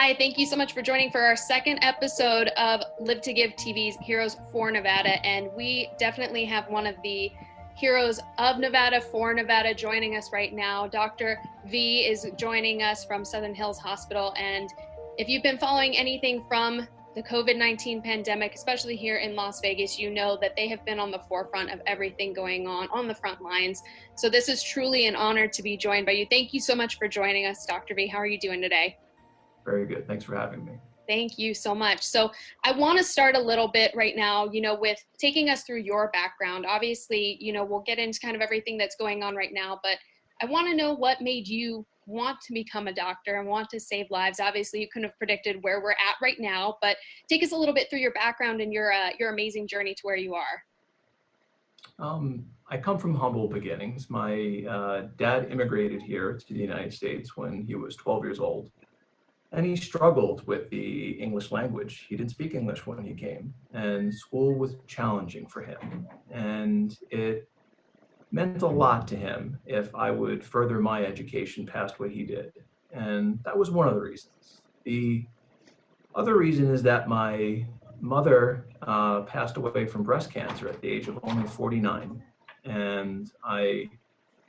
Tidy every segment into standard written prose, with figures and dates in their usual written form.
Hi, thank you so much for joining for our second episode of Live to Give TV's Heroes for Nevada. And we definitely have one of the heroes of Nevada for Nevada joining us right now. Dr. V is joining us from Southern Hills Hospital. And if you've been following anything from the COVID-19 pandemic, especially here in Las Vegas, you know that they have been on the forefront of everything going on the front lines. So this is truly an honor to be joined by you. Thank you so much for joining us, Dr. V. How are you doing today? Very good. Thanks for having me. Thank you so much. So I want to start a little bit right now, with taking us through your background. Obviously, we'll get into kind of everything that's going on right now, but I want to know what made you want to become a doctor and want to save lives. Obviously, you couldn't have predicted where we're at right now, but take us a little bit through your background and your amazing journey to where you are. I come from humble beginnings. My dad immigrated here to the United States when he was 12 years old. And he struggled with the English language. He didn't speak English when he came, and school was challenging for him. And it meant a lot to him if I would further my education past what he did. And that was one of the reasons. The other reason is that my mother passed away from breast cancer at the age of only 49. And I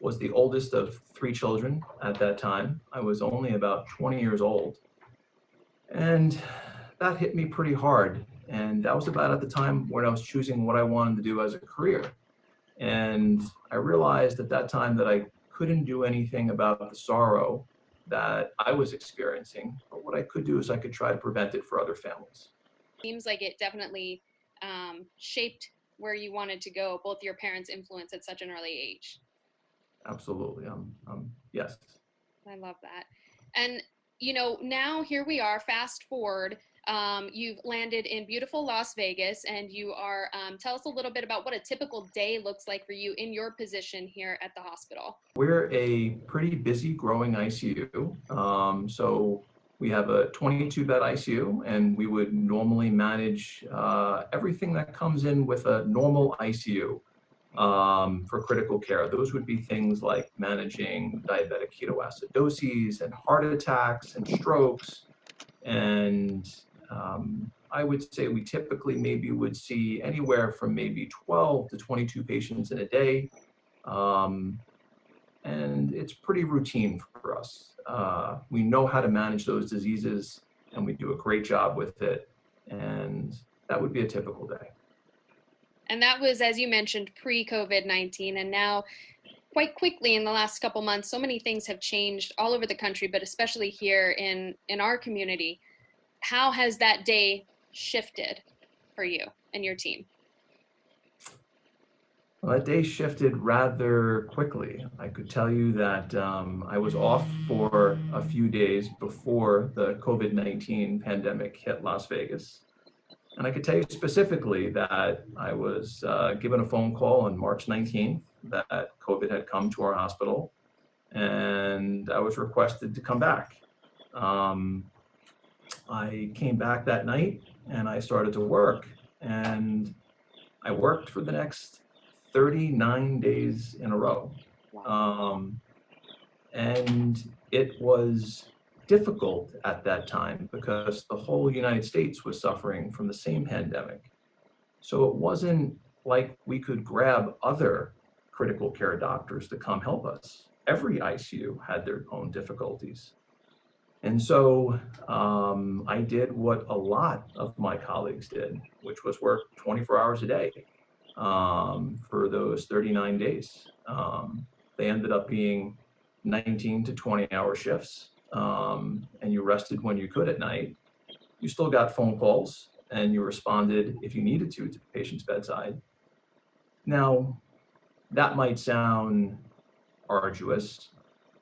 was the oldest of three children at that time. I was only about 20 years old. And that hit me pretty hard. And that was about at the time when I was choosing what I wanted to do as a career. And I realized at that time that I couldn't do anything about the sorrow that I was experiencing. But what I could do is I could try to prevent it for other families. Seems like it definitely shaped where you wanted to go, both your parents' influence at such an early age. Absolutely. Yes. I love that. And now here we are, fast forward, you've landed in beautiful Las Vegas, and you are, tell us a little bit about what a typical day looks like for you in your position here at the hospital. We're a pretty busy, growing ICU. So we have a 22-bed ICU, and we would normally manage everything that comes in with a normal ICU. For critical care. Those would be things like managing diabetic ketoacidoses and heart attacks and strokes. And I would say we typically maybe would see anywhere from maybe 12 to 22 patients in a day. And it's pretty routine for us. We know how to manage those diseases, and we do a great job with it. And that would be a typical day. And that was, as you mentioned, pre-COVID-19. And now, quite quickly in the last couple months, so many things have changed all over the country, but especially here in our community. How has that day shifted for you and your team? Well, that day shifted rather quickly. I could tell you that I was off for a few days before the COVID-19 pandemic hit Las Vegas. And I could tell you specifically that I was given a phone call on March 19th that COVID had come to our hospital, and I was requested to come back. I came back that night and I started to work, and I worked for the next 39 days in a row. And it was difficult at that time because the whole United States was suffering from the same pandemic. So it wasn't like we could grab other critical care doctors to come help us. Every ICU had their own difficulties. And so I did what a lot of my colleagues did, which was work 24 hours a day for those 39 days. They ended up being 19 to 20-hour shifts. And you rested when you could at night. You still got phone calls, and you responded if you needed to the patient's bedside. Now, that might sound arduous,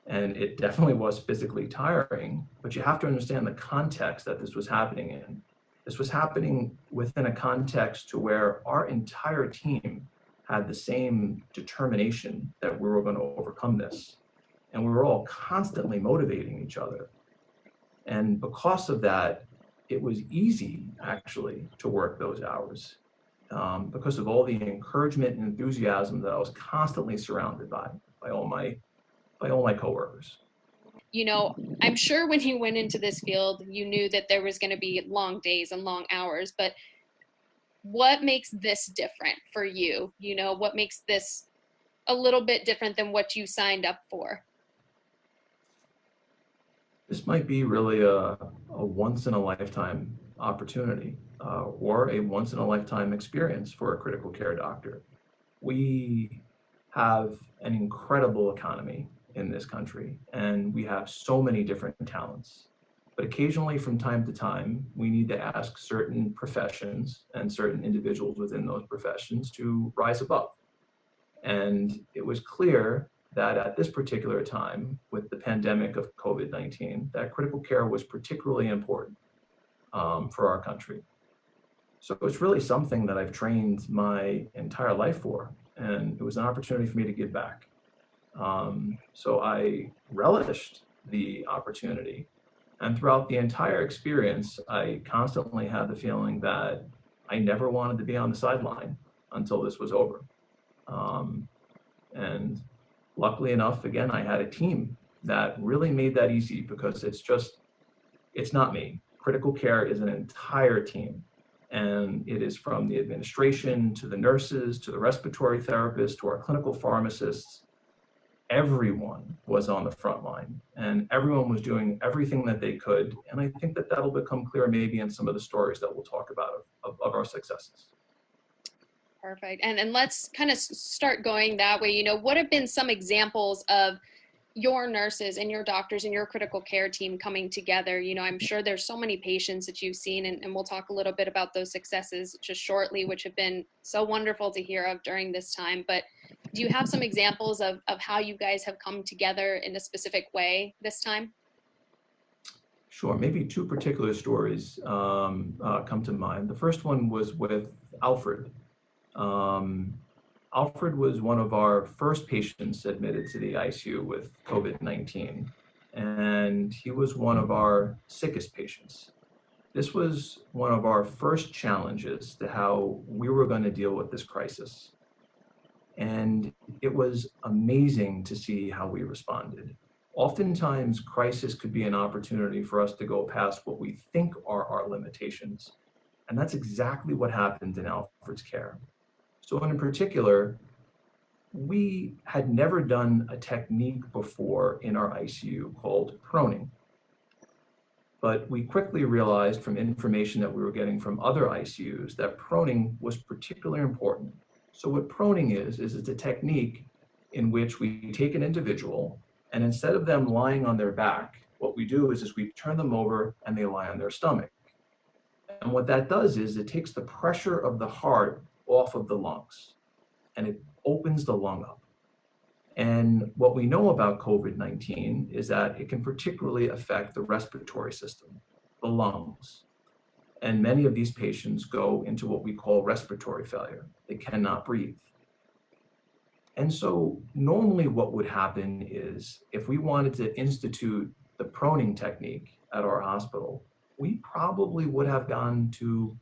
and it definitely was physically tiring, but you have to understand the context that this was happening in. This was happening within a context to where our entire team had the same determination that we were going to overcome this. And we were all constantly motivating each other. And because of that, it was easy, actually, to work those hours because of all the encouragement and enthusiasm that I was constantly surrounded by all my coworkers. I'm sure when you went into this field, you knew that there was going to be long days and long hours, but what makes this different for you? What makes this a little bit different than what you signed up for? This might be really a once in a lifetime opportunity, or a once in a lifetime experience for a critical care doctor. We have an incredible economy in this country, and we have so many different talents. But occasionally, from time to time, we need to ask certain professions and certain individuals within those professions to rise above. And it was clear that at this particular time, with the pandemic of COVID-19, that critical care was particularly important for our country. So it's really something that I've trained my entire life for, and it was an opportunity for me to give back. So I relished the opportunity. And throughout the entire experience, I constantly had the feeling that I never wanted to be on the sideline until this was over. Um, and luckily enough, again, I had a team that really made that easy, because it's not me. Critical care is an entire team. And it is from the administration to the nurses, to the respiratory therapists, to our clinical pharmacists. Everyone was on the front line, and everyone was doing everything that they could. And I think that that'll become clear maybe in some of the stories that we'll talk about of our successes. Perfect. And let's kind of start going that way. What have been some examples of your nurses and your doctors and your critical care team coming together? I'm sure there's so many patients that you've seen, and we'll talk a little bit about those successes just shortly, which have been so wonderful to hear of during this time. But do you have some examples of how you guys have come together in a specific way this time? Sure, maybe two particular stories come to mind. The first one was with Alfred. Um, Alfred was one of our first patients admitted to the ICU with COVID-19, and he was one of our sickest patients. This was one of our first challenges to how we were going to deal with this crisis. And it was amazing to see how we responded. Oftentimes, crisis could be an opportunity for us to go past what we think are our limitations. And that's exactly what happened in Alfred's care. So in particular, we had never done a technique before in our ICU called proning. But we quickly realized from information that we were getting from other ICUs that proning was particularly important. So what proning is it's a technique in which we take an individual, and instead of them lying on their back, what we do is we turn them over and they lie on their stomach. And what that does is it takes the pressure of the heart off of the lungs, and it opens the lung up. And what we know about COVID-19 is that it can particularly affect the respiratory system, the lungs. And many of these patients go into what we call respiratory failure. They cannot breathe. And so normally what would happen is if we wanted to institute the proning technique at our hospital, we probably would have to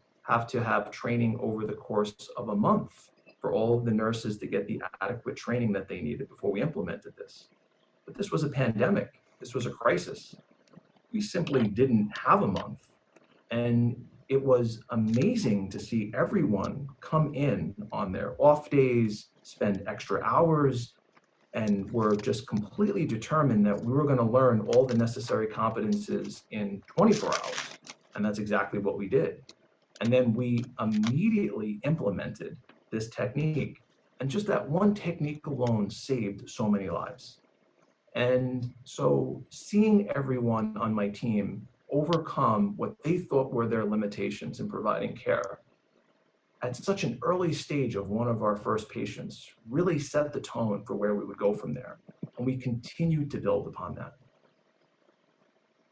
have training over the course of a month for all of the nurses to get the adequate training that they needed before we implemented this. But this was a pandemic. This was a crisis. We simply didn't have a month. And it was amazing to see everyone come in on their off days, spend extra hours, and were just completely determined that we were going to learn all the necessary competences in 24 hours. And that's exactly what we did. And then we immediately implemented this technique. And just that one technique alone saved so many lives. And so seeing everyone on my team overcome what they thought were their limitations in providing care at such an early stage of one of our first patients really set the tone for where we would go from there. And we continued to build upon that.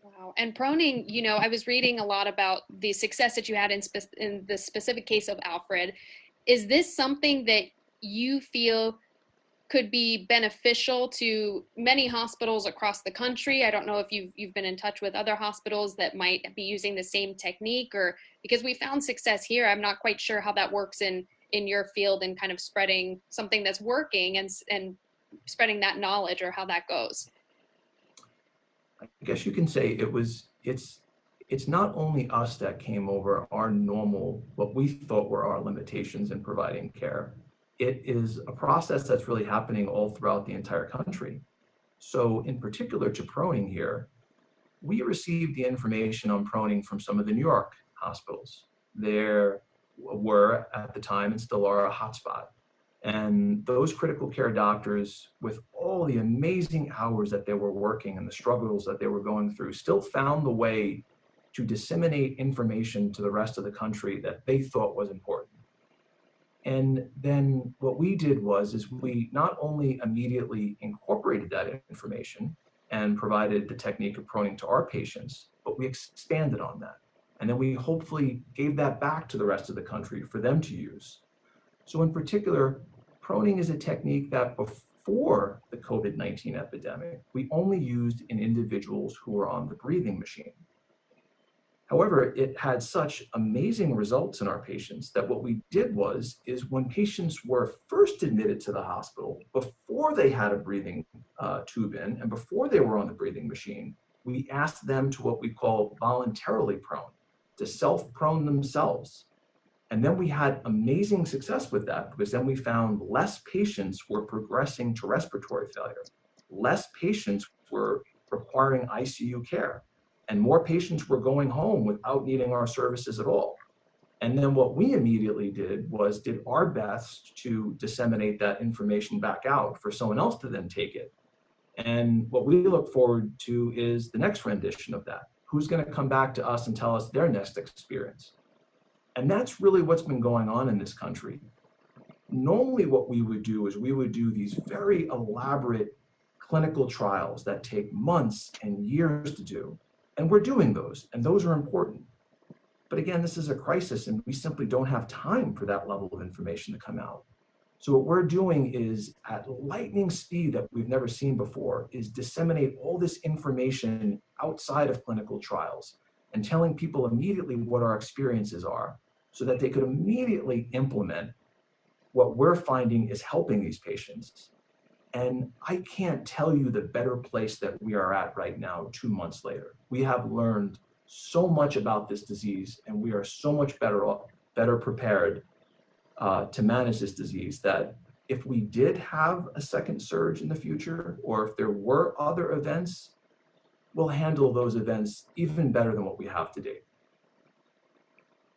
Wow. And proning, I was reading a lot about the success that you had in the specific case of Alfred. Is this something that you feel could be beneficial to many hospitals across the country? I don't know if you've been in touch with other hospitals that might be using the same technique, or because we found success here, I'm not quite sure how that works in your field and kind of spreading something that's working and spreading that knowledge, or how that goes. I guess you can say it's not only us that came over our normal, what we thought were our limitations in providing care. It is a process that's really happening all throughout the entire country. So in particular to proning here, we received the information on proning from some of the New York hospitals. There were at the time and still are a hotspot. And those critical care doctors, with all the amazing hours that they were working and the struggles that they were going through, still found the way to disseminate information to the rest of the country that they thought was important. And then what we did is we not only immediately incorporated that information and provided the technique of proning to our patients, but we expanded on that. And then we hopefully gave that back to the rest of the country for them to use. So in particular, proning is a technique that before the COVID-19 epidemic, we only used in individuals who were on the breathing machine. However, it had such amazing results in our patients that what we did is when patients were first admitted to the hospital, before they had a breathing tube in and before they were on the breathing machine, we asked them to what we call voluntarily prone, to self-prone themselves. And then we had amazing success with that because then we found less patients were progressing to respiratory failure. Less patients were requiring ICU care, and more patients were going home without needing our services at all. And then what we immediately did our best to disseminate that information back out for someone else to then take it. And what we look forward to is the next rendition of that. Who's going to come back to us and tell us their next experience? And that's really what's been going on in this country. Normally what we would do is we would do these very elaborate clinical trials that take months and years to do. And we're doing those, and those are important. But again, this is a crisis, and we simply don't have time for that level of information to come out. So what we're doing is, at lightning speed that we've never seen before, is disseminate all this information outside of clinical trials and telling people immediately what our experiences are so that they could immediately implement what we're finding is helping these patients. And I can't tell you the better place that we are at right now, 2 months later. We have learned so much about this disease, and we are so much better prepared to manage this disease that if we did have a second surge in the future, or if there were other events, we'll handle those events even better than what we have today.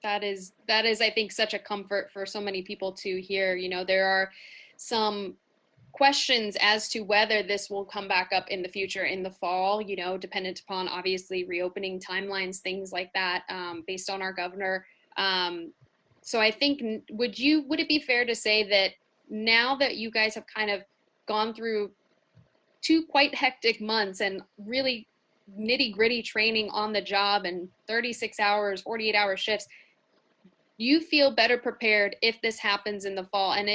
That is, I think, such a comfort for so many people to hear. You know, there are some questions as to whether this will come back up in the future in the fall, you know, dependent upon obviously reopening timelines, things like that, based on our governor. So I think, would it be fair to say that now that you guys have kind of gone through 2 quite hectic months and really nitty gritty training on the job and 36 hours, 48-hour shifts, you feel better prepared if this happens in the fall? And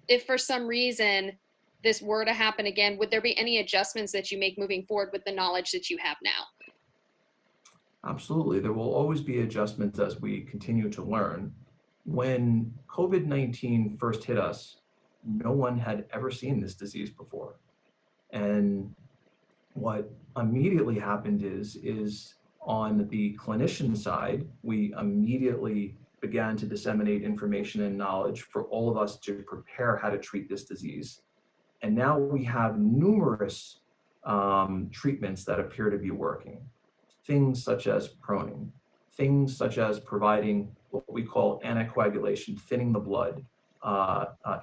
if for some reason this were to happen again, would there be any adjustments that you make moving forward with the knowledge that you have now? Absolutely. There will always be adjustments as we continue to learn. When COVID-19 first hit us, no one had ever seen this disease before. And what immediately happened is on the clinician side, we immediately began to disseminate information and knowledge for all of us to prepare how to treat this disease. And now we have numerous treatments that appear to be working. Things such as proning, things such as providing what we call anticoagulation, thinning the blood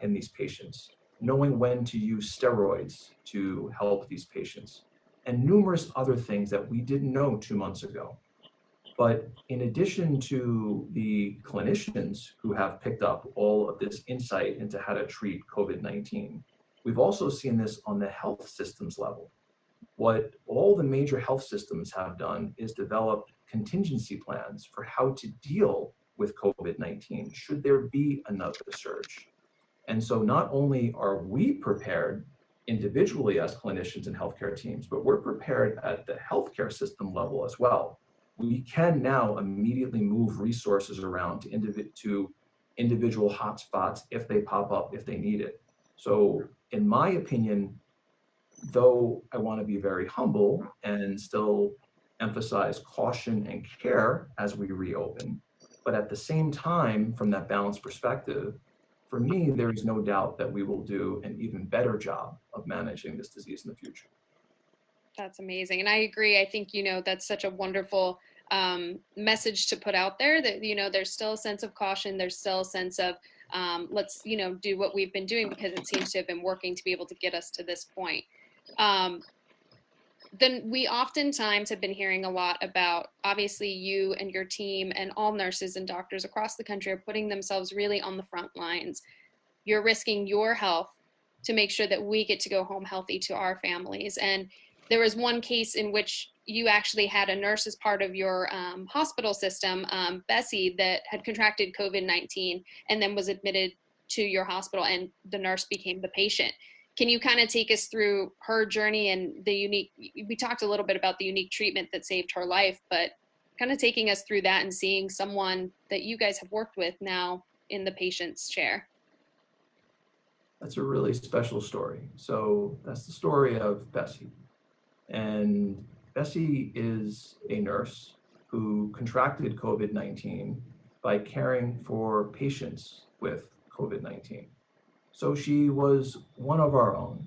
in these patients, knowing when to use steroids to help these patients, and numerous other things that we didn't know 2 months ago. But in addition to the clinicians who have picked up all of this insight into how to treat COVID-19, we've also seen this on the health systems level. What all the major health systems have done is develop contingency plans for how to deal with COVID-19 should there be another surge. And so not only are we prepared individually as clinicians and healthcare teams, but we're prepared at the healthcare system level as well. We can now immediately move resources around to individual hotspots if they pop up, if they need it. So in my opinion, though I want to be very humble and still emphasize caution and care as we reopen. But at the same time, from that balanced perspective, for me, there is no doubt that we will do an even better job of managing this disease in the future. That's amazing. And I agree. I think, that's such a wonderful message to put out there that, there's still a sense of caution. There's still a sense of let's, do what we've been doing because it seems to have been working to be able to get us to this point. Um, then we oftentimes have been hearing a lot about, obviously you and your team and all nurses and doctors across the country are putting themselves really on the front lines. You're risking your health to make sure that we get to go home healthy to our families. And there was one case in which you actually had a nurse as part of your hospital system, Bessie, that had contracted COVID-19 and then was admitted to your hospital, and the nurse became the patient. Can you kind of take us through her journey and we talked a little bit about the unique treatment that saved her life, but kind of taking us through that and seeing someone that you guys have worked with now in the patient's chair. That's a really special story. So that's the story of Bessie. And Bessie is a nurse who contracted COVID-19 by caring for patients with COVID-19. So she was one of our own.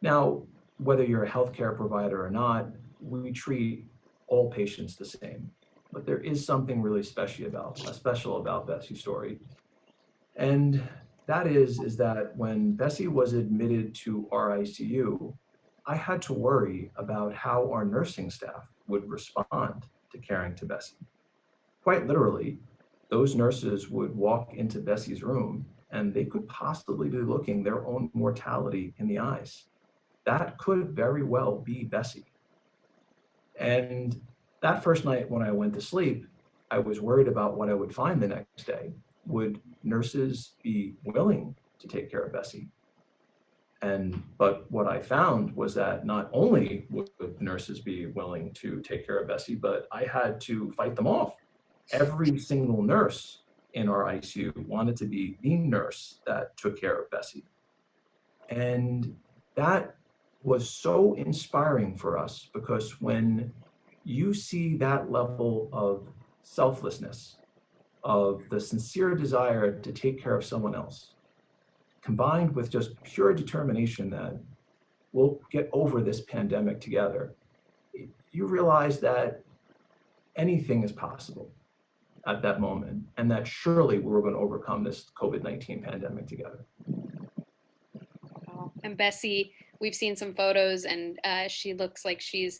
Now, whether you're a healthcare provider or not, we treat all patients the same. But there is something really special about Bessie's story. And that is that when Bessie was admitted to our ICU, I had to worry about how our nursing staff would respond to caring to Bessie. Quite literally, those nurses would walk into Bessie's room and they could possibly be looking their own mortality in the eyes. That could very well be Bessie. And that first night when I went to sleep, I was worried about what I would find the next day. Would nurses be willing to take care of Bessie? But what I found was that not only would nurses be willing to take care of Bessie, but I had to fight them off. Every single nurse in our ICU wanted to be the nurse that took care of Bessie. And that was so inspiring for us because when you see that level of selflessness, of the sincere desire to take care of someone else, combined with just pure determination that we'll get over this pandemic together, you realize that anything is possible at that moment, and that surely we were going to overcome this COVID-19 pandemic together. And Bessie, we've seen some photos, and she looks like she's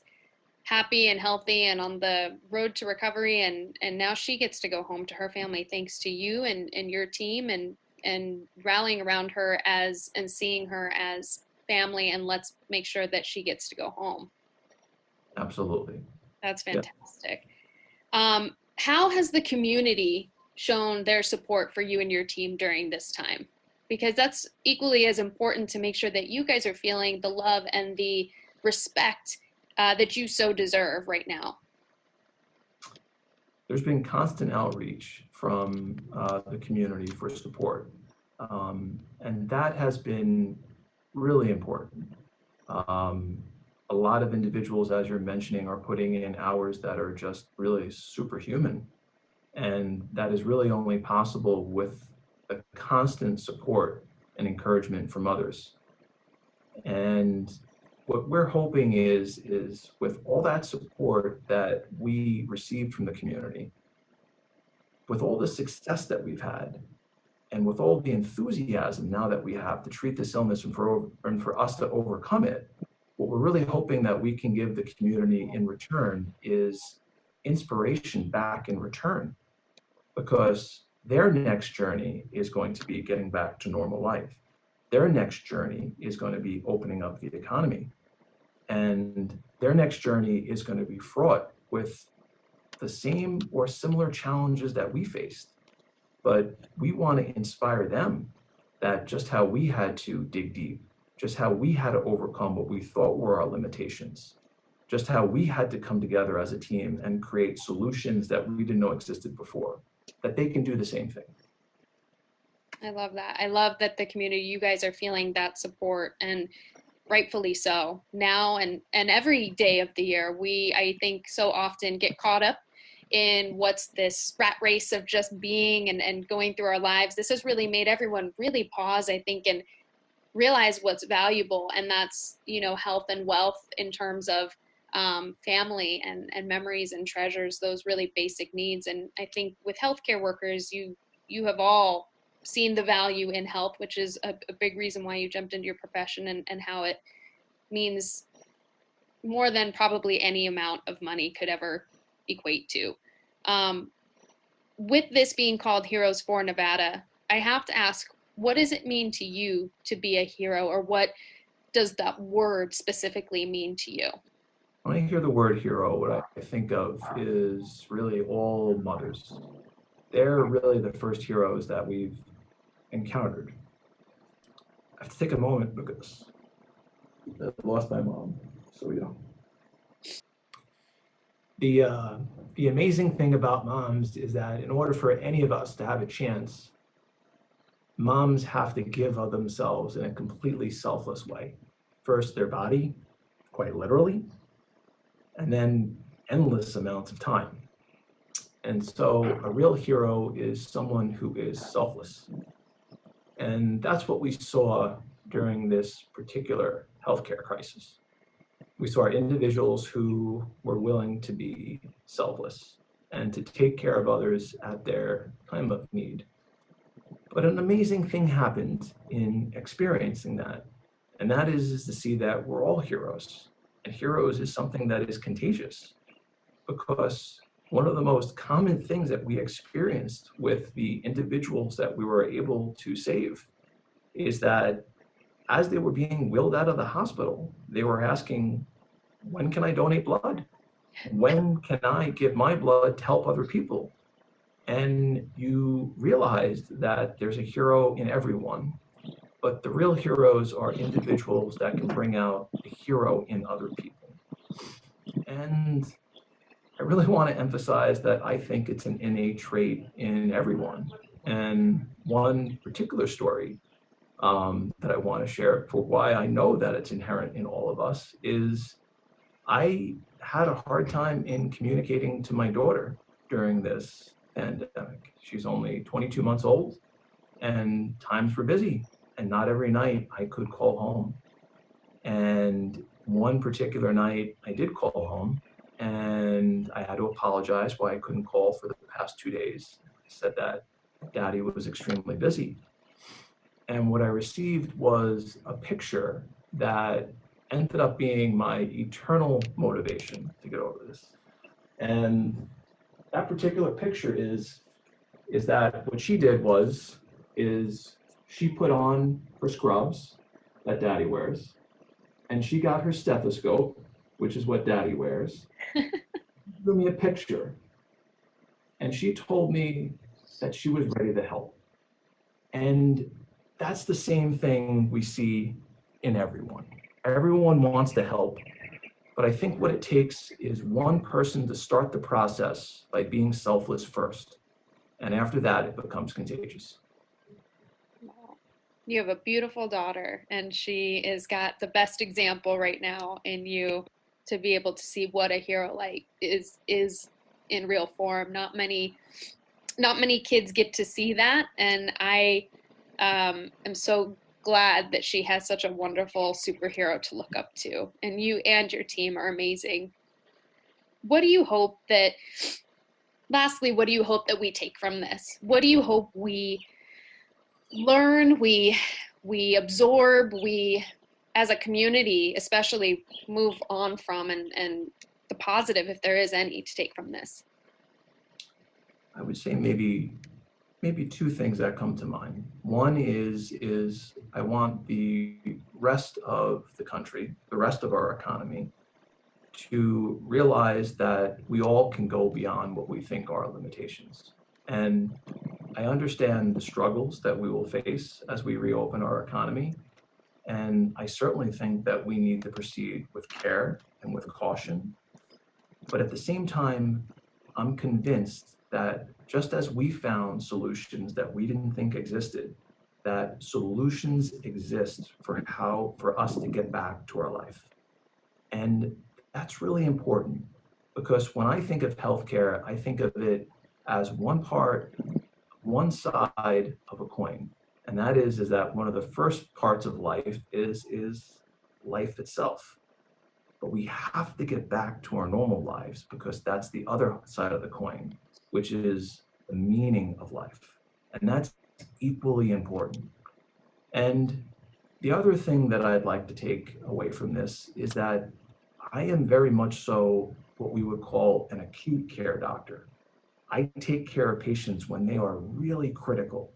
happy and healthy and on the road to recovery, and now she gets to go home to her family thanks to you and your team and rallying around her and seeing her as family, and let's make sure that she gets to go home. Absolutely. That's fantastic. Yeah. How has the community shown their support for you and your team during this time? Because that's equally as important to make sure that you guys are feeling the love and the respect that you so deserve right now. There's been constant outreach from the community for support. And that has been really important. A lot of individuals, as you're mentioning, are putting in hours that are just really superhuman. And that is really only possible with the constant support and encouragement from others. And what we're hoping is with all that support that we received from the community, with all the success that we've had, and with all the enthusiasm now that we have to treat this illness and for us to overcome it, what we're really hoping that we can give the community in return is inspiration back in return, because their next journey is going to be getting back to normal life. Their next journey is going to be opening up the economy. And their next journey is going to be fraught with the same or similar challenges that we faced. But we want to inspire them that just how we had to dig deep, just how we had to overcome what we thought were our limitations, just how we had to come together as a team and create solutions that we didn't know existed before, that they can do the same thing. I love that. I love that the community, you guys are feeling that support. And rightfully so, now and every day of the year. We, I think, so often get caught up in what's this rat race of just being and going through our lives. This has really made everyone really pause, I think, and realize what's valuable, and that's, you know, health and wealth in terms of family and memories and treasures, those really basic needs. And I think with healthcare workers, you have all seen the value in health, which is a big reason why you jumped into your profession, and how it means more than probably any amount of money could ever equate to. Um, with this being called Heroes for Nevada, I have to ask, what does it mean to you to be a hero, or what does that word specifically mean to you? When I hear the word hero, what I think of is really all mothers. They're really the first heroes that we've encountered. I have to take a moment because I lost my mom. So, you know. The amazing thing about moms is that in order for any of us to have a chance, moms have to give of themselves in a completely selfless way. First, their body, quite literally, and then endless amounts of time. And so a real hero is someone who is selfless. And that's what we saw during this particular healthcare crisis. We saw individuals who were willing to be selfless and to take care of others at their time of need. But an amazing thing happened in experiencing that, and that is to see that we're all heroes. And heroes is something that is contagious, because one of the most common things that we experienced with the individuals that we were able to save is that as they were being wheeled out of the hospital, they were asking, when can I donate blood? When can I give my blood to help other people? And you realized that there's a hero in everyone, but the real heroes are individuals that can bring out the hero in other people. And I really want to emphasize that I think it's an innate trait in everyone. And one particular story that I want to share for why I know that it's inherent in all of us is I had a hard time in communicating to my daughter during this pandemic. She's only 22 months old, and times were busy, and not every night I could call home. And one particular night I did call home, and I had to apologize why I couldn't call for the past 2 days. I said that Daddy was extremely busy. And what I received was a picture that ended up being my eternal motivation to get over this. And that particular picture is that what she did is she put on her scrubs that Daddy wears, and she got her stethoscope, which is what Daddy wears, drew me a picture, and she told me that she was ready to help. And that's the same thing we see in everyone. Everyone wants to help, but I think what it takes is one person to start the process by being selfless first. And after that, it becomes contagious. You have a beautiful daughter, and she has got the best example right now in you to be able to see what a hero like is in real form. Not many kids get to see that, and I am so glad that she has such a wonderful superhero to look up to. And you and your team are amazing. What do you hope that? Lastly, what do you hope that we take from this? What do you hope we learn, we absorb, we as a community especially move on from, and the positive, if there is any, to take from this? I would say maybe two things that come to mind. One is I want the rest of the country, the rest of our economy, to realize that we all can go beyond what we think are limitations. And I understand the struggles that we will face as we reopen our economy. And I certainly think that we need to proceed with care and with caution. But at the same time, I'm convinced that just as we found solutions that we didn't think existed, that solutions exist for us to get back to our life. And that's really important, because when I think of healthcare, I think of it as one side of a coin. And that is that one of the first parts of life is life itself. But we have to get back to our normal lives, because that's the other side of the coin, which is the meaning of life. And that's equally important. And the other thing that I'd like to take away from this is that I am very much so what we would call an acute care doctor. I take care of patients when they are really critical.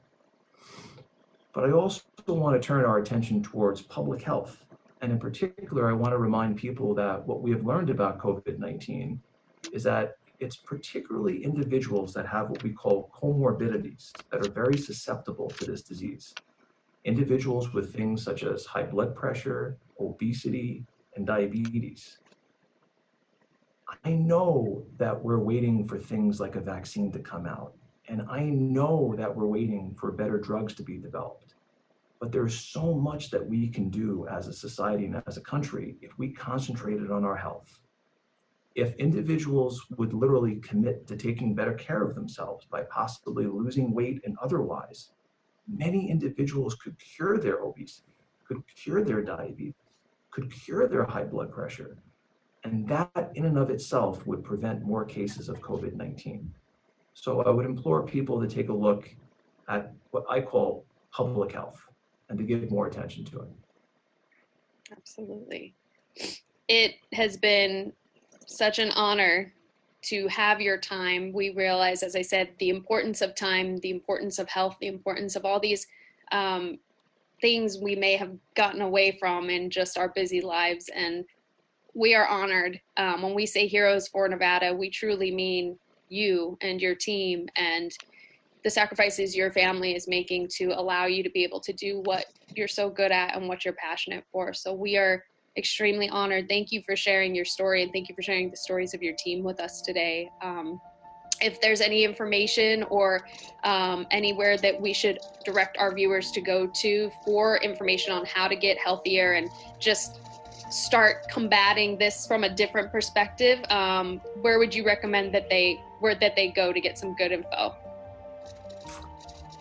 But I also want to turn our attention towards public health. And in particular, I want to remind people that what we have learned about COVID-19 is that it's particularly individuals that have what we call comorbidities that are very susceptible to this disease. Individuals with things such as high blood pressure, obesity, and diabetes. I know that we're waiting for things like a vaccine to come out, and I know that we're waiting for better drugs to be developed. But there's so much that we can do as a society and as a country if we concentrated on our health. If individuals would literally commit to taking better care of themselves by possibly losing weight and otherwise, many individuals could cure their obesity, could cure their diabetes, could cure their high blood pressure. And that in and of itself would prevent more cases of COVID-19. So I would implore people to take a look at what I call public health and to give more attention to it. Absolutely. It has been such an honor to have your time. We realize, as I said, the importance of time, the importance of health, the importance of all these things we may have gotten away from in just our busy lives. And we are honored. When we say Heroes for Nevada, we truly mean you and your team and the sacrifices your family is making to allow you to be able to do what you're so good at and what you're passionate for. So we are extremely honored. Thank you for sharing your story, and thank you for sharing the stories of your team with us today. If there's any information or anywhere that we should direct our viewers to go to for information on how to get healthier and just start combating this from a different perspective, where would you recommend that they go to get some good info?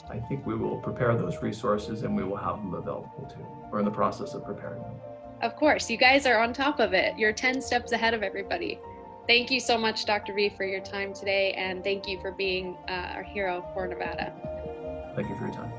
I think we will prepare those resources and we will have them available too. We're in the process of preparing them. Of course, you guys are on top of it. You're 10 steps ahead of everybody. Thank you so much, Dr. V, for your time today, and thank you for being our hero for Nevada. Thank you for your time.